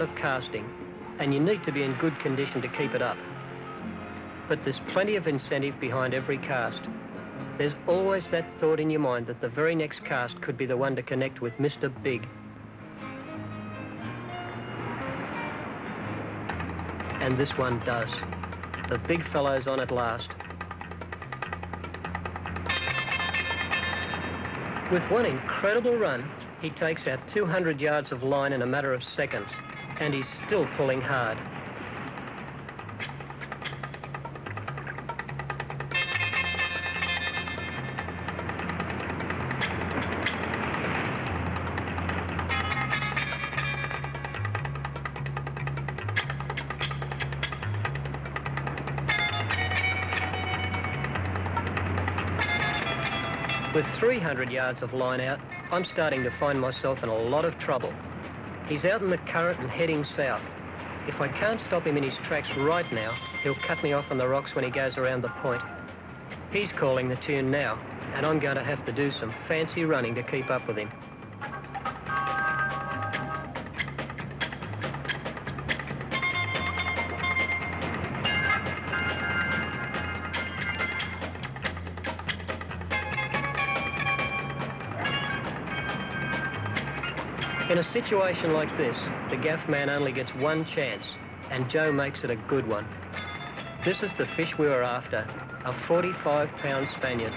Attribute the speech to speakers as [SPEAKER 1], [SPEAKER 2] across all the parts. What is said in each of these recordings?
[SPEAKER 1] of casting, and you need to be in good condition to keep it up. But there's plenty of incentive behind every cast. There's always that thought in your mind that the very next cast could be the one to connect with Mr. Big. And this one does. The big fellow's on at last. With one incredible run, he takes out 200 yards of line in a matter of seconds, and he's still pulling hard. With 300 yards of line out, I'm starting to find myself in a lot of trouble. He's out in the current and heading south. If I can't stop him in his tracks right now, he'll cut me off on the rocks when he goes around the point. He's calling the tune now, and I'm going to have to do some fancy running to keep up with him. In a situation like this, the gaff man only gets one chance, and Joe makes it a good one. This is the fish we were after, a 45-pound Spaniard.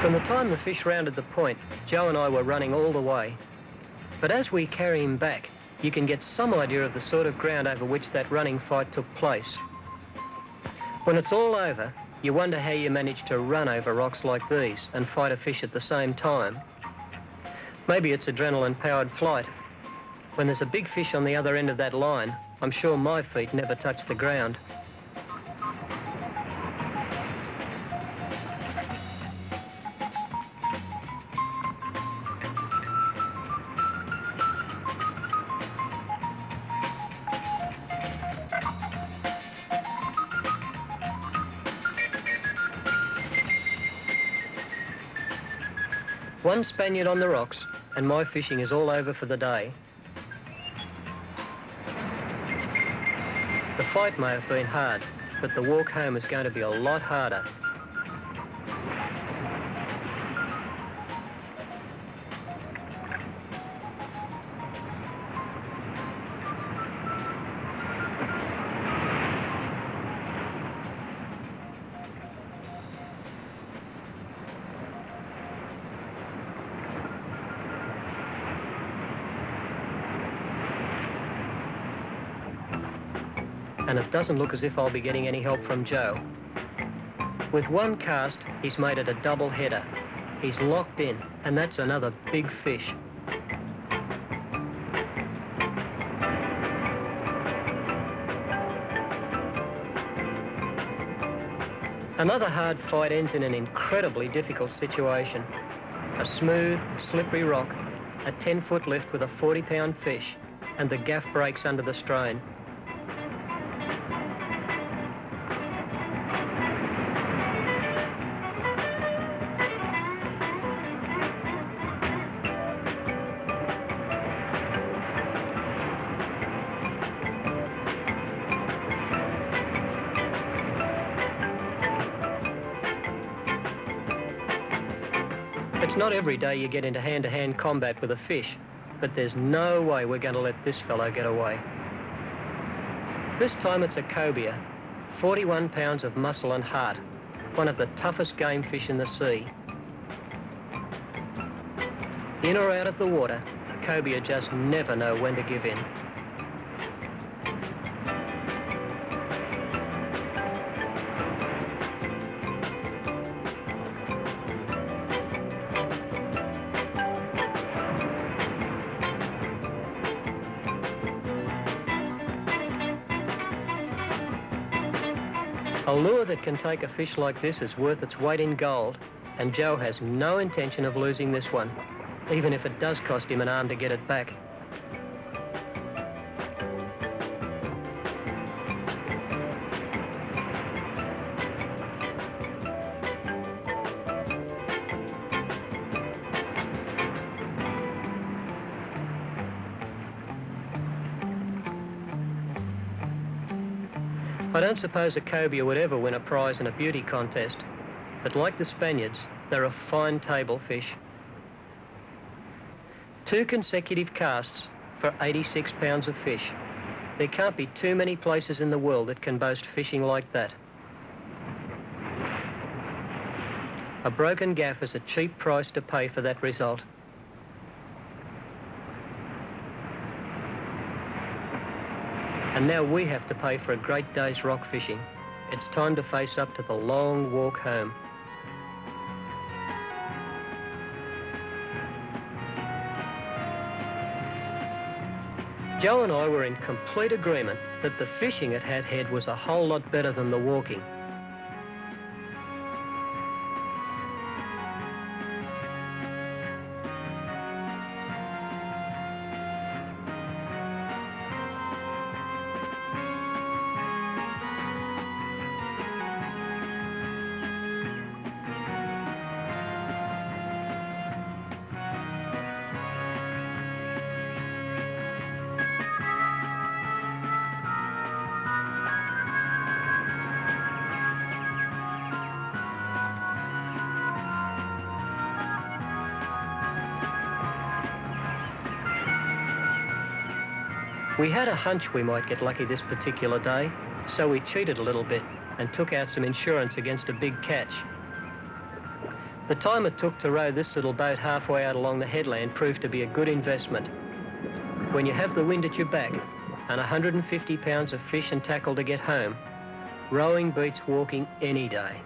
[SPEAKER 1] From the time the fish rounded the point, Joe and I were running all the way. But as we carry him back, you can get some idea of the sort of ground over which that running fight took place. When it's all over, you wonder how you managed to run over rocks like these and fight a fish at the same time. Maybe it's adrenaline-powered flight. When there's a big fish on the other end of that line, I'm sure my feet never touch the ground. One Spaniard on the rocks, and my fishing is all over for the day. The fight may have been hard, but the walk home is going to be a lot harder. And it doesn't look as if I'll be getting any help from Joe. With one cast, he's made it a double header. He's locked in, and that's another big fish. Another hard fight ends in an incredibly difficult situation. A smooth, slippery rock, a 10-foot lift with a 40-pound fish, and the gaff breaks under the strain. It's not every day you get into hand-to-hand combat with a fish, but there's no way we're going to let this fellow get away. This time it's a cobia, 41 pounds of muscle and heart, one of the toughest game fish in the sea. In or out of the water, cobia just never know when to give in. A lure that can take a fish like this is worth its weight in gold, and Joe has no intention of losing this one, even if it does cost him an arm to get it back. I don't suppose a cobia would ever win a prize in a beauty contest, but like the Spaniards, they're a fine table fish. 2 consecutive casts for 86 pounds of fish. There can't be too many places in the world that can boast fishing like that. A broken gaff is a cheap price to pay for that result. And now we have to pay for a great day's rock fishing. It's time to face up to the long walk home. Joe and I were in complete agreement that the fishing at Hat Head was a whole lot better than the walking. We had a hunch we might get lucky this particular day, so we cheated a little bit and took out some insurance against a big catch. The time it took to row this little boat halfway out along the headland proved to be a good investment. When you have the wind at your back and 150 pounds of fish and tackle to get home, rowing beats walking any day.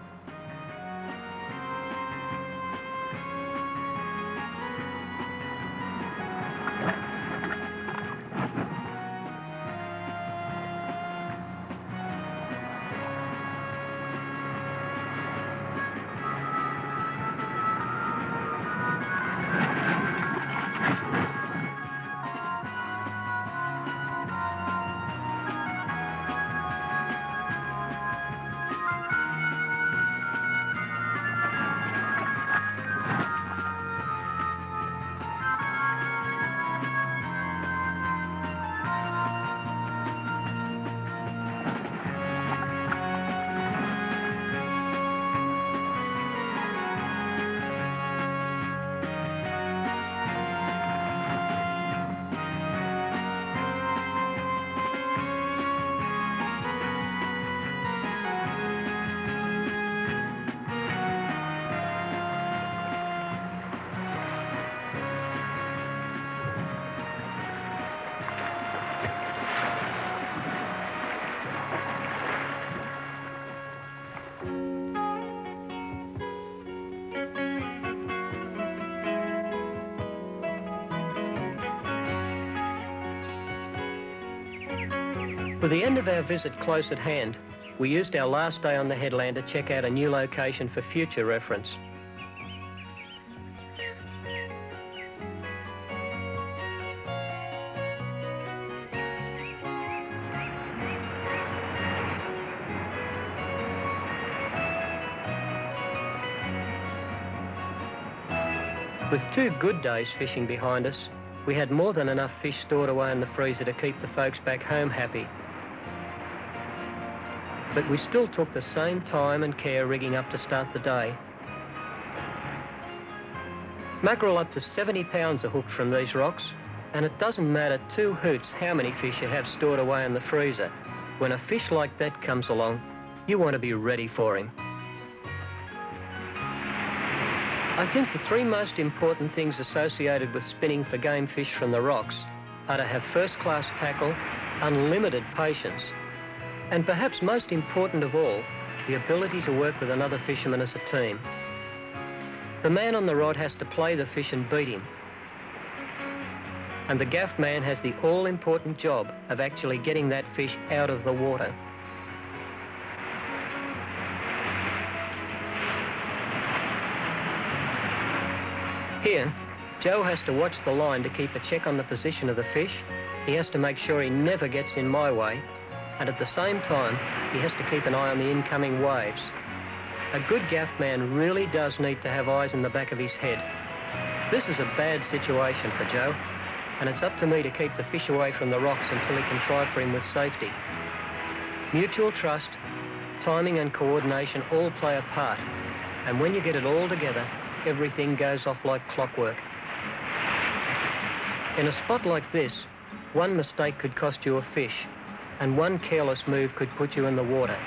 [SPEAKER 1] With the end of our visit close at hand, we used our last day on the headland to check out a new location for future reference. With 2 good days fishing behind us, we had more than enough fish stored away in the freezer to keep the folks back home happy. But we still took the same time and care rigging up to start the day. Mackerel up to 70 pounds are hooked from these rocks, and it doesn't matter 2 hoots how many fish you have stored away in the freezer. When a fish like that comes along, you want to be ready for him. I think the 3 most important things associated with spinning for game fish from the rocks are to have first-class tackle, unlimited patience, and perhaps most important of all, the ability to work with another fisherman as a team. The man on the rod has to play the fish and beat him. And the gaff man has the all-important job of actually getting that fish out of the water. Here, Joe has to watch the line to keep a check on the position of the fish. He has to make sure he never gets in my way, and at the same time, he has to keep an eye on the incoming waves. A good gaff man really does need to have eyes in the back of his head. This is a bad situation for Joe, and it's up to me to keep the fish away from the rocks until he can try for him with safety. Mutual trust, timing and coordination all play a part, and when you get it all together, everything goes off like clockwork. In a spot like this, one mistake could cost you a fish, and one careless move could put you in the water,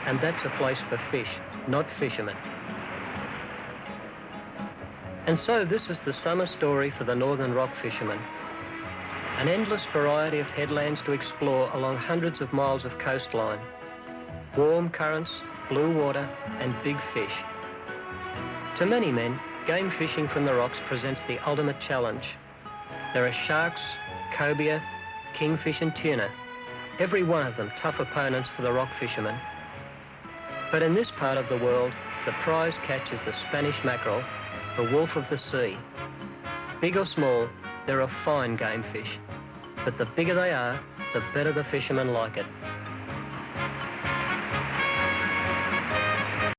[SPEAKER 1] and that's a place for fish, not fishermen. And so this is the summer story for the northern rock fishermen. An endless variety of headlands to explore along hundreds of miles of coastline. Warm currents, blue water, and big fish. To many men, game fishing from the rocks presents the ultimate challenge. There are sharks, cobia, kingfish and tuna, every one of them tough opponents for the rock fishermen. But in this part of the world, the prize catch is the Spanish mackerel, the wolf of the sea. Big or small, they're a fine game fish. But the bigger they are, the better the fishermen like it.